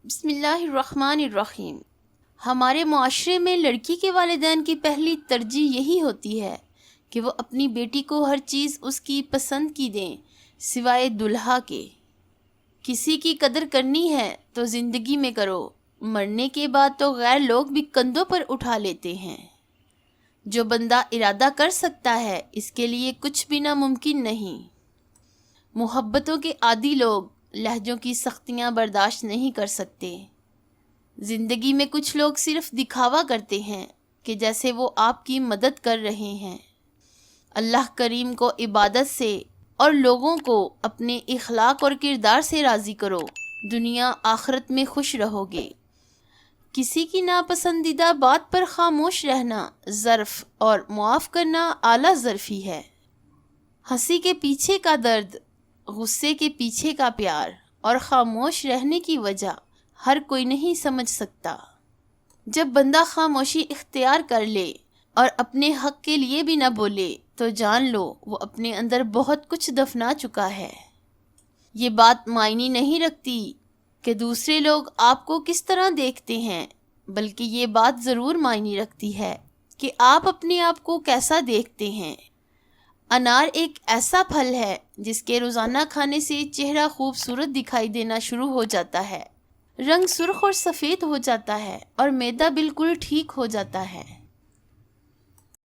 بسم اللہ الرحمن الرحیم۔ ہمارے معاشرے میں لڑکی کے والدین کی پہلی ترجیح یہی ہوتی ہے کہ وہ اپنی بیٹی کو ہر چیز اس کی پسند کی دیں سوائے دلہا کے۔ کسی کی قدر کرنی ہے تو زندگی میں کرو، مرنے کے بعد تو غیر لوگ بھی کندھوں پر اٹھا لیتے ہیں۔ جو بندہ ارادہ کر سکتا ہے اس کے لیے کچھ بھی ناممکن نہیں۔ محبتوں کے عادی لوگ لہجوں کی سختیاں برداشت نہیں کر سکتے۔ زندگی میں کچھ لوگ صرف دکھاوا کرتے ہیں کہ جیسے وہ آپ کی مدد کر رہے ہیں۔ اللہ کریم کو عبادت سے اور لوگوں کو اپنے اخلاق اور کردار سے راضی کرو، دنیا آخرت میں خوش رہو گے۔ کسی کی ناپسندیدہ بات پر خاموش رہنا ظرف اور معاف کرنا اعلیٰ ظرفی ہے۔ ہنسی کے پیچھے کا درد، غصے کے پیچھے کا پیار اور خاموش رہنے کی وجہ ہر کوئی نہیں سمجھ سکتا۔ جب بندہ خاموشی اختیار کر لے اور اپنے حق کے لیے بھی نہ بولے تو جان لو وہ اپنے اندر بہت کچھ دفنا چکا ہے۔ یہ بات معنی نہیں رکھتی کہ دوسرے لوگ آپ کو کس طرح دیکھتے ہیں، بلکہ یہ بات ضرور معنی رکھتی ہے کہ آپ اپنے آپ کو کیسا دیکھتے ہیں۔ انار ایک ایسا پھل ہے جس کے روزانہ کھانے سے چہرہ خوبصورت دکھائی دینا شروع ہو جاتا ہے، رنگ سرخ اور سفید ہو جاتا ہے اور معدہ بالکل ٹھیک ہو جاتا ہے۔